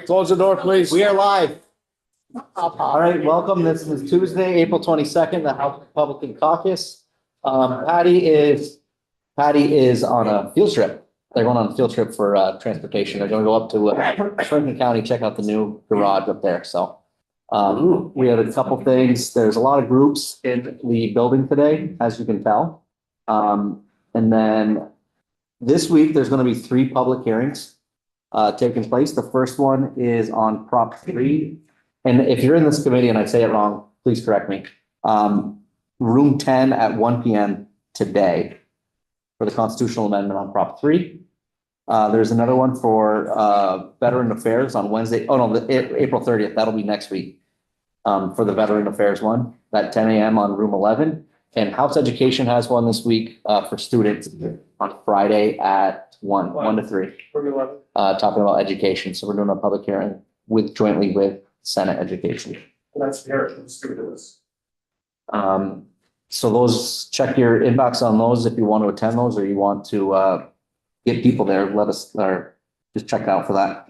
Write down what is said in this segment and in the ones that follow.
Close the door, please. We are live. All right, welcome. This is Tuesday, April 22nd, the House Republican Caucus. Patty is on a field trip. They're going on a field trip for transportation. They're going to go up to Franklin County, check out the new garage up there. So we had a couple things. There's a lot of groups in the building today, as you can tell. And then this week, there's going to be 3 public hearings taking place. The first one is on Prop 3. And if you're in this committee and I say it wrong, please correct me. Room 10 at 1 p.m. today for the constitutional amendment on Prop 3. There's another one for Veteran Affairs on Wednesday. Oh, no, April 30th. That'll be next week for the Veteran Affairs one at 10 a.m. on Room 11. And House Education has one this week for students on Friday at 1 to 3. Talking about education. So we're doing a public hearing jointly with Senate Education. That's the students. So those, check your inbox on those if you want to attend those or you want to get people there, let us, or just check out for that.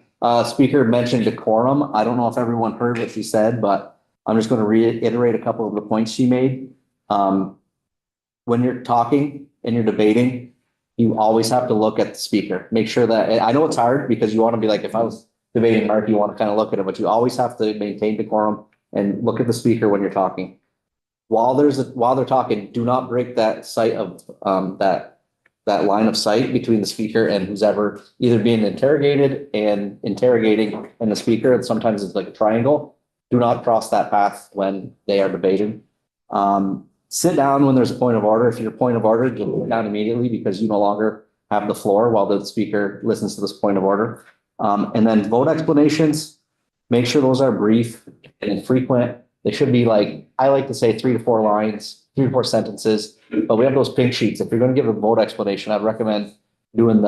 Speaker mentioned decorum. I don't know if everyone heard what she said, but I'm just going to reiterate a couple of the points she made. When you're talking and you're debating, you always have to look at the speaker. Make sure that, I know it's hard because you want to be like, if I was debating Mark, you want to kind of look at it, but you always have to maintain decorum and look at the speaker when you're talking. While they're talking, do not break that sight of that line of sight between the speaker and who's ever either being interrogated and interrogating and the speaker. And sometimes it's like a triangle. Do not cross that path when they are debating. Sit down when there's a point of order. If you're point of order, get down immediately because you no longer have the floor while the speaker listens to this point of order. And then vote explanations, make sure those are brief and infrequent. They should be like, I like to say 3 to 4 lines, 3 to 4 sentences, but we have those pink sheets. If you're going to give a vote explanation, I'd recommend doing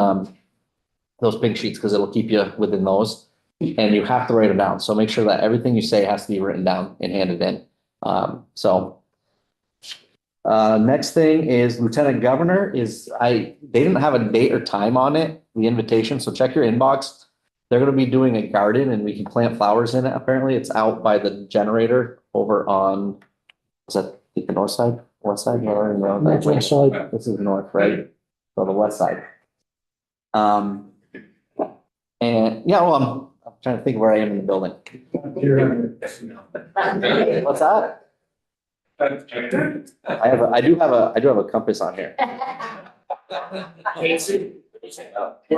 those pink sheets because it'll keep you within those and you have to write them down. So make sure that everything you say has to be written down and handed in. Next thing is Lieutenant Governor they didn't have a date or time on it, the invitation. So check your inbox. They're going to be doing a garden and we can plant flowers in it. Apparently it's out by the generator over on, is that the north side, west side? West side. This is north, right? So the west side. And yeah, well, I'm trying to think where I am in the building. What's that? I do have a compass on here. We're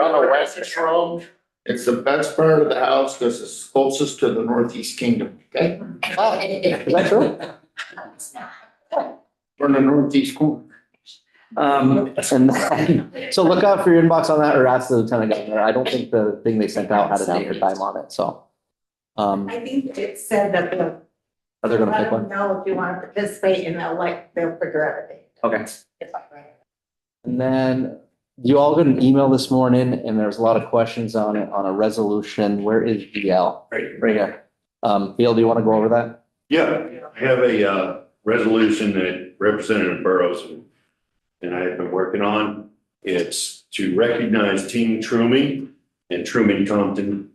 on the west road. It's the best part of the house because it's closest to the Northeast Kingdom. Okay. Is that true? We're in the Northeast corner. So look out for your inbox on that or ask the Lieutenant Governor. I don't think the thing they sent out had a date or time on it. So. I think it said that they'll. Are they gonna pick one? No, if you want to participate and they'll figure out a date. Okay. And then you all got an email this morning and there's a lot of questions on it on a resolution. Where is VL? Right here. VL, do you want to go over that? Yeah, I have a resolution that Representative Burrows and I have been working on. It's to recognize Team Truman and Truman Compton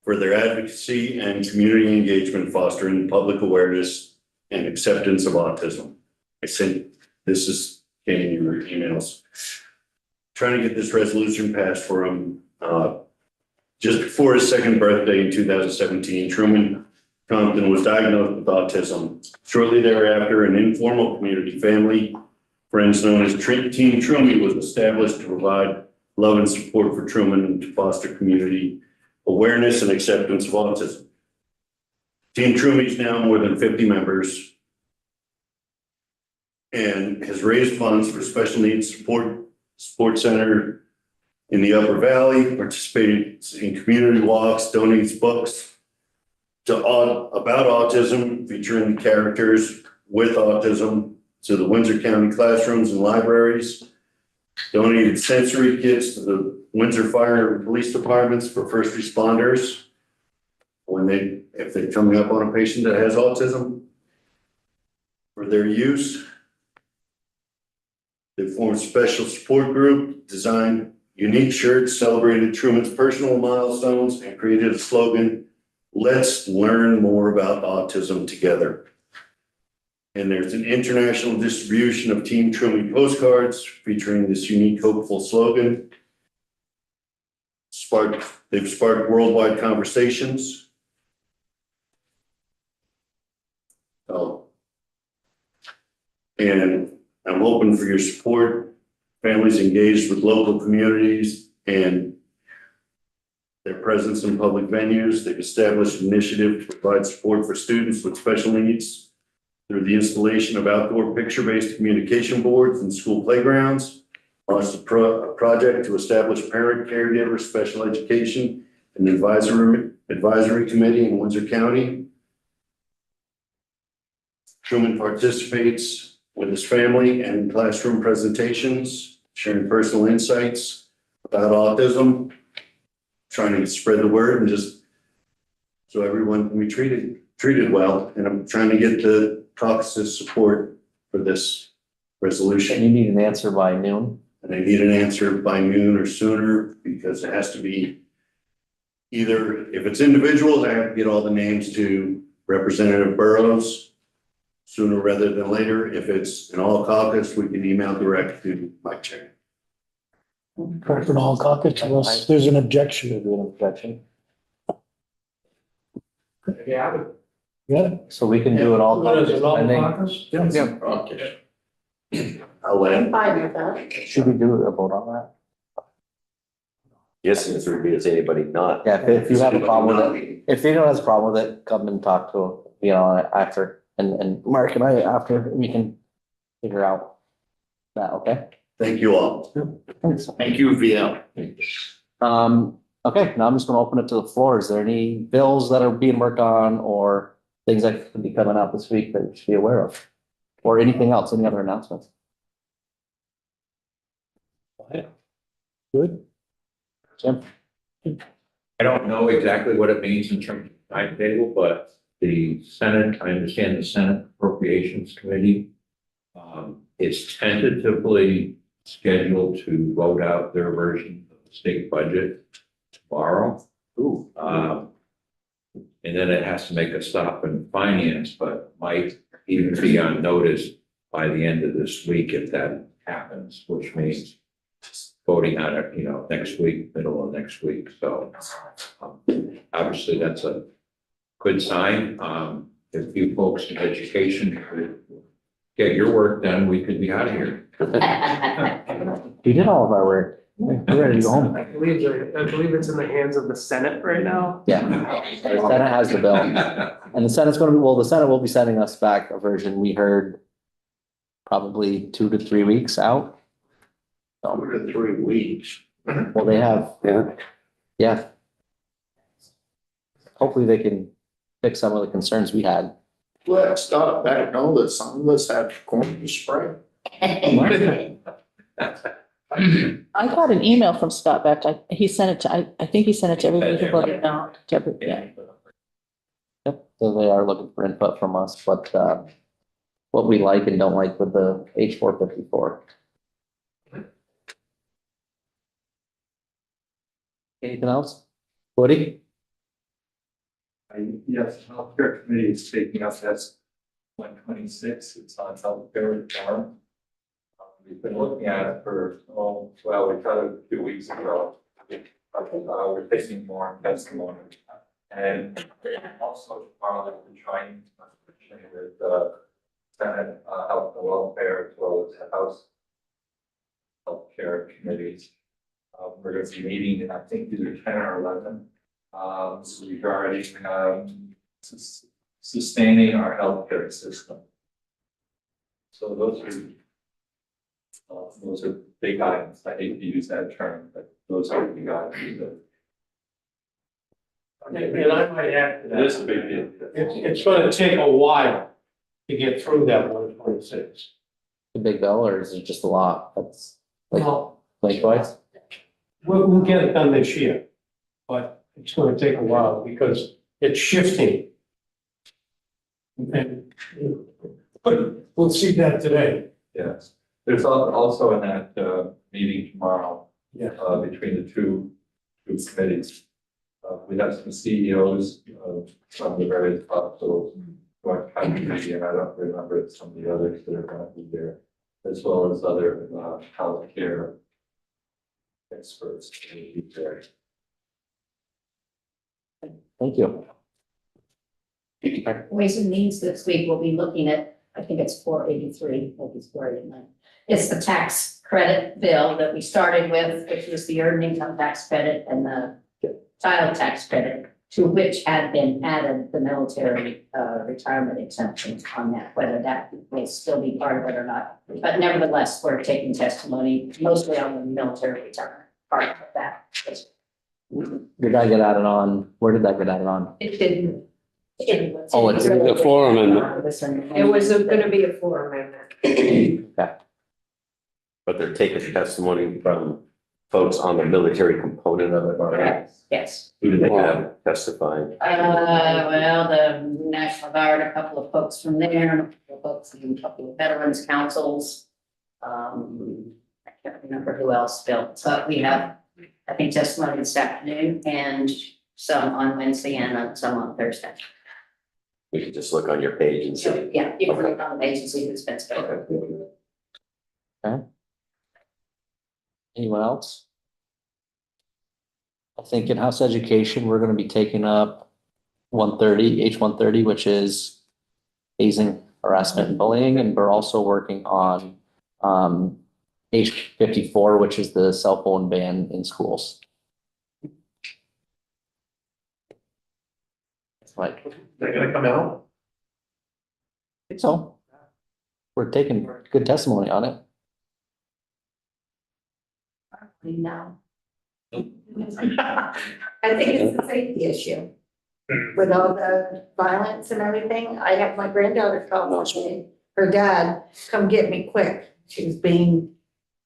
for their advocacy and community engagement fostering public awareness and acceptance of autism. I sent this came in your emails. Trying to get this resolution passed for him. Just before his 2nd birthday in 2017, Truman Compton was diagnosed with autism. Shortly thereafter, an informal community family, friends known as Team Truman, was established to provide love and support for Truman and to foster community awareness and acceptance of autism. Team Truman is now more than 50 members and has raised funds for special needs support center in the Upper Valley, participated in community walks, donates books about autism, featuring characters with autism to the Windsor County classrooms and libraries, donated sensory kits to the Windsor Fire and Police Departments for first responders if they're coming up on a patient that has autism for their use. They formed a special support group designed unique shirts celebrated Truman's personal milestones and created a slogan, "Let's learn more about autism together." And there's an international distribution of Team Truman postcards featuring this unique, hopeful slogan. They've sparked worldwide conversations. And I'm hoping for your support. Families engaged with local communities and their presence in public venues. They've established an initiative to provide support for students with special needs through the installation of outdoor picture-based communication boards in school playgrounds. Launched a project to establish parent, caregiver, special education and advisory committee in Windsor County. Truman participates with his family and classroom presentations, sharing personal insights about autism, trying to spread the word and just so everyone can be treated well. And I'm trying to get the Caucus's support for this resolution. And you need an answer by noon. And I need an answer by noon or sooner because it has to be either, if it's individuals, I have to get all the names to Representative Burrows sooner rather than later. If it's an all caucus, we can email direct to my chair. Correct, an all caucus unless there's an objection. Should be an objection. Yeah. So we can do it all. What is it, all pending- caucus? Yeah. Okay. I'll let I'm him. fine with that. Should we do a vote on that? Yes, if there's anybody not. Yeah, if you have a problem with it, if anyone has a problem with it, come and talk to, after, and Mark and I after, we can figure out that, okay? Thank you all. Thanks. Thank you, VL. Okay, now I'm just gonna open it to the floor. Is there any bills that are being worked on or things that could be coming out this week that you should be aware of? Or anything else, any other announcements? Good. Jim? I don't know exactly what it means in terms of timetable, but the Senate, I understand the Senate Appropriations Committee is tentatively scheduled to vote out their version of the state budget tomorrow. Ooh. And then it has to make a stop in finance, but might even be on notice by the end of this week if that happens, which means voting on it, next week, middle of next week. So obviously that's a good sign. If you folks in education could get your work done, we could be out of here. You did all of our work. We're ready to go home. I believe it's in the hands of the Senate right now. Yeah, the Senate has the bill. And the Senate's gonna be, the Senate will be sending us back a version we heard probably 2 to 3 weeks out. So, 2 to 3 weeks. well, they have, Yeah. yeah. Hopefully they can fix some of the concerns we had. Let's stop back. Know that some of us have corn to spray. I got an email from Scott Beck. He sent it to, I think he sent it to everybody who voted no. Yeah. Yep, so they are looking for input from us, but, what we like and don't like with the H454. Anything else? Woody? Yes, healthcare committee is taking us as 126. It's on healthcare reform. We've been looking at it for, we got it a few weeks ago. We're taking more testimony. And also part of the joint with the Senate Health and Welfare as well as the House Healthcare Committees. We're going to be meeting, I think either 10 or 11. Regarding sustaining our healthcare system. So those are big items. I hate to use that term, but those are big items. And I might add to that. It is a big deal. It's gonna take a while to get through that 126. The big bill, or is it just a lot? That's Well, like twice? we'll get it done this year, but it's gonna take a while because it's shifting. And, but we'll see that today. Yes. There's also in that meeting tomorrow, between the two committees. We have some CEOs from the various hospitals, joint committee, and I don't remember some of the others that are going to be there, as well as other healthcare experts. Who will be there. Thank you. Ways and Means this week, we'll be looking at, I think it's 483, maybe it's 489. It's the tax credit bill that we started with, which was the earned income tax credit and the child tax credit, to which had been added the military retirement exemptions on that, whether that may still be part of it or not. But nevertheless, we're taking testimony mostly on the military retirement part of that. Did I get added on? Where did that get added on? It didn't. Oh, it's the floor amendment. It was gonna be a floor amendment. But they're taking testimony from folks on the military component of it already. Yes. Who do they have testifying? Well, the National Guard, a couple of folks from there, a couple of folks from a couple of veterans councils. I can't remember who else, Bill, but we have, I think, testimony this afternoon and some on Wednesday and some on Thursday. We could just look on your page and see. So, yeah, you can look on the agency who's been spoken. Anyone else? I think in house education, we're gonna be taking up 130, H 130, which is hazing, harassment and bullying, and we're also working on H 54, which is the cell phone ban in schools. Like, They're gonna come out? I think so. We're taking good testimony on it. No. I think it's a safety issue. With all the violence and everything, I had my granddaughter call me, her dad, come get me quick. She was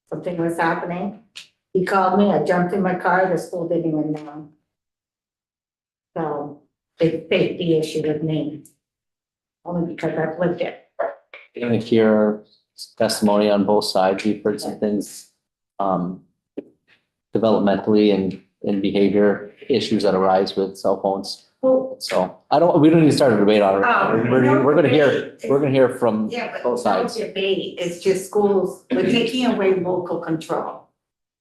something was happening. He called me, I jumped in my car, the school didn't even know. So, big safety issue with me. Only because I've lived it. You're gonna hear testimony on both sides. We've heard some things, developmentally and in behavior issues that arise with cell phones. Well, So we don't even start a debate on it. We're gonna hear from yeah, but both it's not sides. debate, it's just schools, we're taking away local control.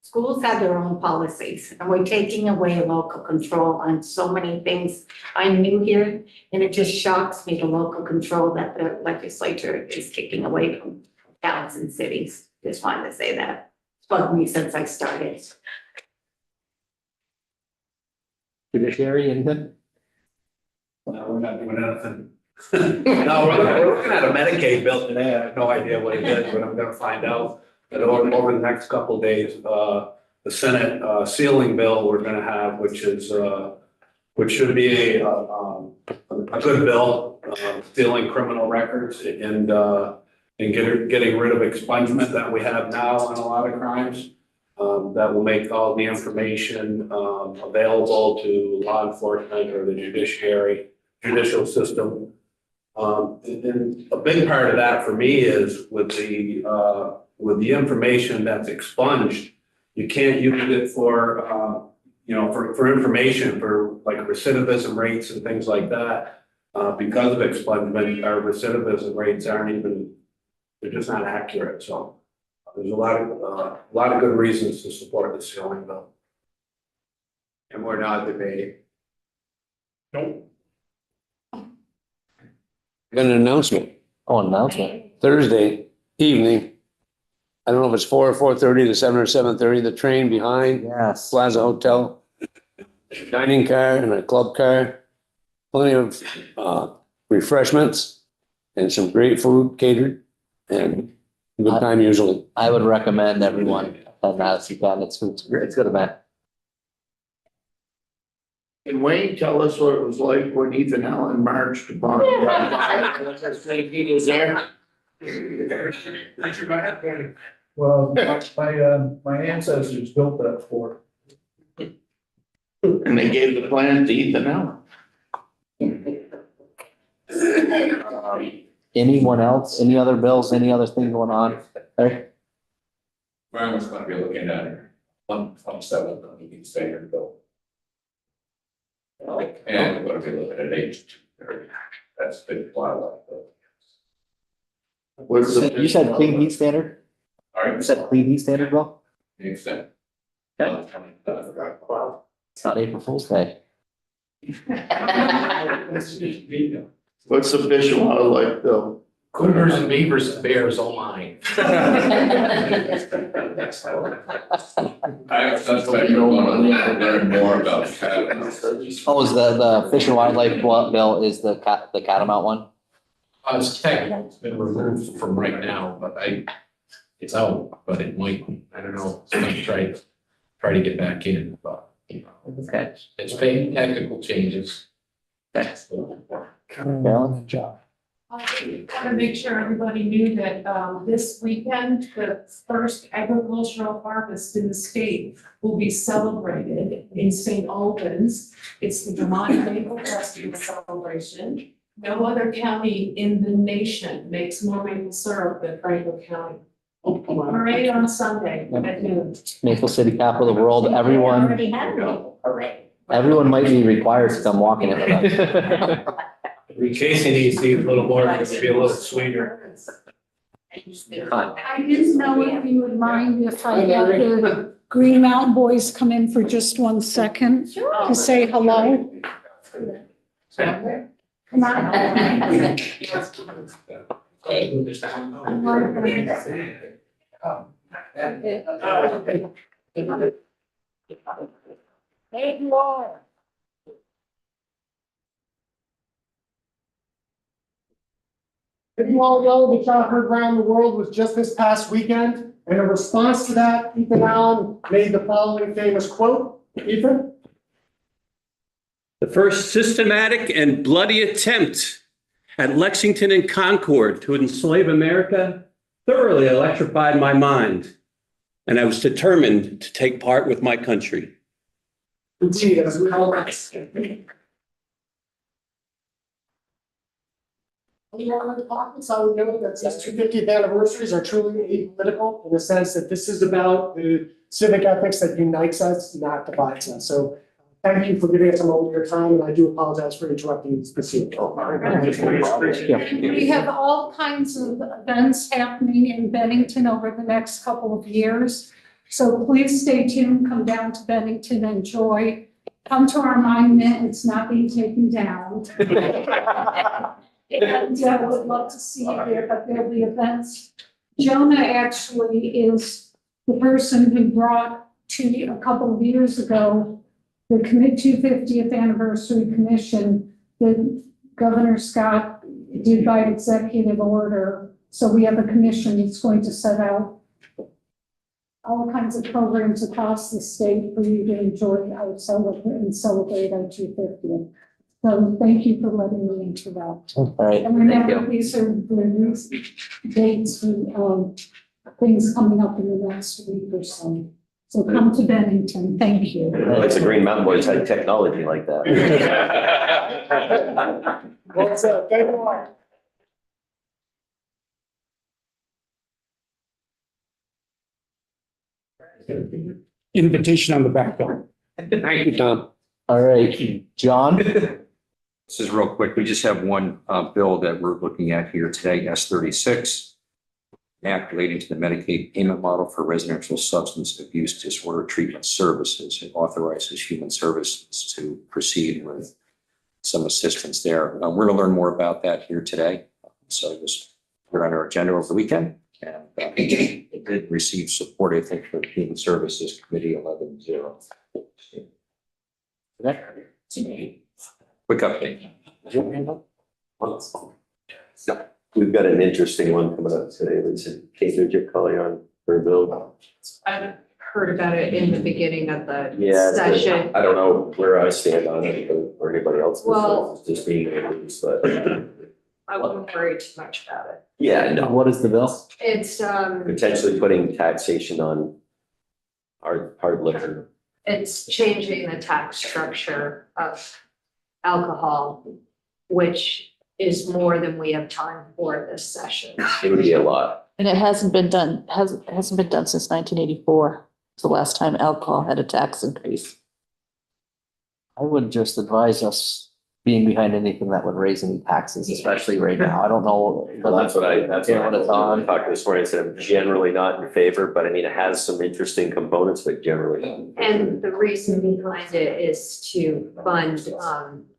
Schools have their own policies and we're taking away local control on so many things. I'm new here and it just shocks me the local control that the legislature is taking away from towns and cities. Just wanted to say that. It's bugged me since I started. Judiciary, anything? No, we're not doing anything. No, we're looking at a Medicaid bill today. I have no idea what it is, but I'm gonna find out. But over the next couple of days, the Senate sealing bill we're gonna have, which should be a good bill, sealing criminal records and getting rid of expungement that we have now on a lot of crimes. That will make all the information available to law enforcement or the judicial system. And a big part of that for me is with the information that's expunged, you can't use it for for information for like recidivism rates and things like that. Because of expungement, our recidivism rates they're just not accurate. So there's a lot of good reasons to support the sealing bill. And we're not debating. Nope. Got an announcement Oh, announcement. Thursday evening. I don't know if it's 4 or 4:30 to 7 or 7:30, the train behind Yes. Plaza Hotel. Dining car and a club car, plenty of refreshments and some great food catered and good time usually. I would recommend everyone attend that if you can. It's a good event. Can Wayne tell us what it was like when Ethan Allen marched upon? He was there. Well, my ancestors built that fort. And they gave the plan to Ethan Allen. Anyone else? Any other bills? Any other thing going on? There? Brian was gonna be looking at it. 127 on the standard bill. And we're gonna be looking at H230. That's big wildlife. What's the? You said clean heat standard? All right. You said clean heat standard, Bill? Extent. Okay. It's not April Fool's Day. What's the fish and wildlife bill? Cougars and beavers and bears, oh my. I suspect you'll want to learn more about that. Oh, is the fish and wildlife bill is the catamount one? It's technical, it's been removed from right now, but it's out, but it might, I don't know, it's gonna try to get back in, but, you know. Okay. It's making technical changes. Carolyn? I want to make sure everybody knew that this weekend, the first agricultural harvest in the state will be celebrated in St. Albans. It's the Vermont Maple Festival celebration. No other county in the nation makes more maple syrup than Franklin County. Parade on Sunday at noon. Maple City, capital of the world, They everyone, already had a maple parade. everyone might be required to come walking it with us. Casey needs to eat a little more, it's gonna be a little sweeter. I didn't know if you would mind if I had the Green Mountain Boys come in for just 1 second to say hello. Come on. Hey, you are. You all know the Chocolate Around the World was just this past weekend, and in response to that, Ethan Allen made the following famous quote. Ethan? The first systematic and bloody attempt at Lexington and Concord to enslave America thoroughly electrified my mind, and I was determined to take part with my country. Indeed, as we all rest. Along with Caucus, I would note that these 250th anniversaries are truly apolitical in the sense that this is about the civic ethics that unites us, not divides us. So thank you for giving us a moment of your time, and I do apologize for interrupting this evening. We have all kinds of events happening in Bennington over the next couple of years. So please stay tuned, come down to Bennington, enjoy. Come to our monument, it's not being taken down. And would love to see you there, but there'll be events. Jonah actually is the person who brought to a couple of years ago, the 250th anniversary commission that Governor Scott did by executive order. So we have a commission that's going to set out all kinds of programs across the state for you to enjoy our celebrate our 250th. So thank you for letting me interrupt. All right. And remember, these are the dates and things coming up in the next week or so. So come to Bennington. Thank you. It's the Green Mountain Boys had technology like that. What's up? Thank you all. Invitation on the back door. Thank you, Tom. All right, John? This is real quick. We just have one bill that we're looking at here today, S36. Act relating to the Medicaid payment model for residential substance abuse disorder treatment services. It authorizes human services to proceed with some assistance there. We're going to learn more about that here today. So this, we're on our agenda over the weekend. And it did receive support, I think, from the Human Services Committee 11-0. Quick update. We've got an interesting one coming up today. Lisa, Kate, did you call you on for a bill? I heard about it in the beginning of the Yeah, session. I don't know where I stand on it or anybody else. Well- It's just being released, but I wouldn't worry too much about it. yeah, no. What is the bill? It's, Potentially putting taxation on hard liquor. it's changing the tax structure of alcohol, which is more than we have time for this session. It would be a lot. And it hasn't been done, hasn't been done since 1984. the last time alcohol had a tax increase. I would just advise us being behind anything that would raise any taxes, especially right now. I don't know. Well, that's what I What it's on. talked this morning. I said I'm generally not in favor, but I mean, it has some interesting components, but generally. not in favor. And the reason behind it is to fund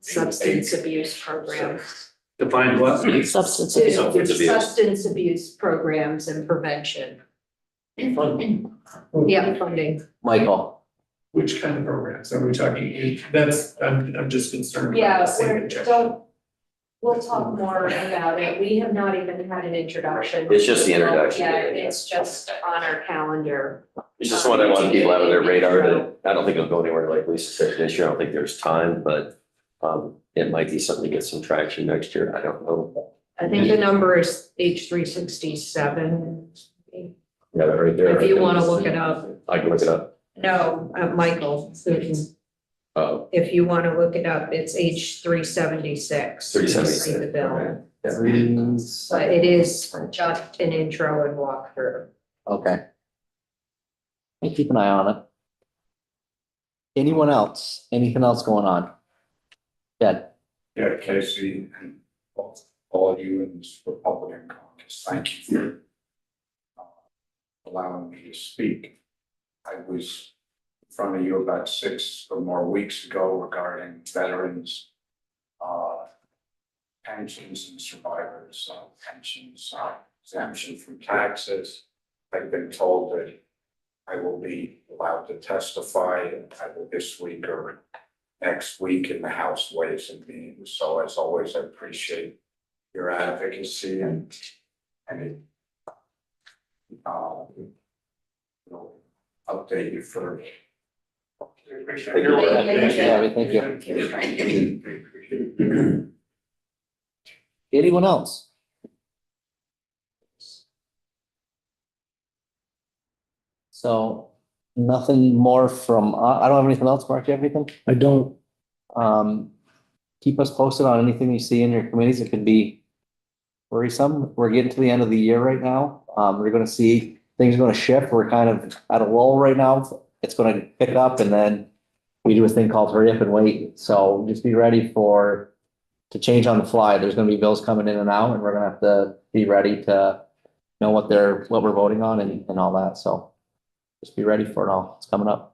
substance abuse programs. Define what? Substance To- abuse. Substance abuse. Substance abuse programs and prevention. Yeah, funding. Michael, Which kind of programs are we talking? That's, I'm just concerned Yeah, about the same we're, objection. we'll talk more about it. We have not even had an introduction. It's just the introduction. Yeah, it's just on our calendar. It's just one I want people having their radar that I don't think it'll go anywhere like Lisa said this year. I don't think there's time, but it might be something to get some traction next year. I don't know. I think the number is H367. Yeah, right there. If you want to look it up. I can look it up. No, Michael, Oh, if you want to look it up, it's H376. 376. The bill. please. But it is just an intro and walkthrough. Okay. I'll keep an eye on it. Anyone else? Anything else going on? Ed? Yeah, Casey, and all of you in this Republican caucus, thank you for allowing me to speak. I was in front of you about 6 or more weeks ago regarding veterans, pensions and survivors, pensions, exemption from taxes. I've been told that I will be allowed to testify either this week or next week in the House Ways and Means. So as always, I appreciate your advocacy and it, update you further. Thank you. Anyone else? So nothing more from, I don't have anything else. Mark, do you have anything? I don't. Keep us posted on anything you see in your committees. It could be worrisome. We're getting to the end of the year right now. We're gonna see things are gonna shift. We're kind of at a lull right now. It's gonna pick up and then we do a thing called hurry up and wait. So just be ready to change on the fly. There's gonna be bills coming in and out and we're gonna have to be ready to know what we're voting on and all that. So just be ready for it all. It's coming up.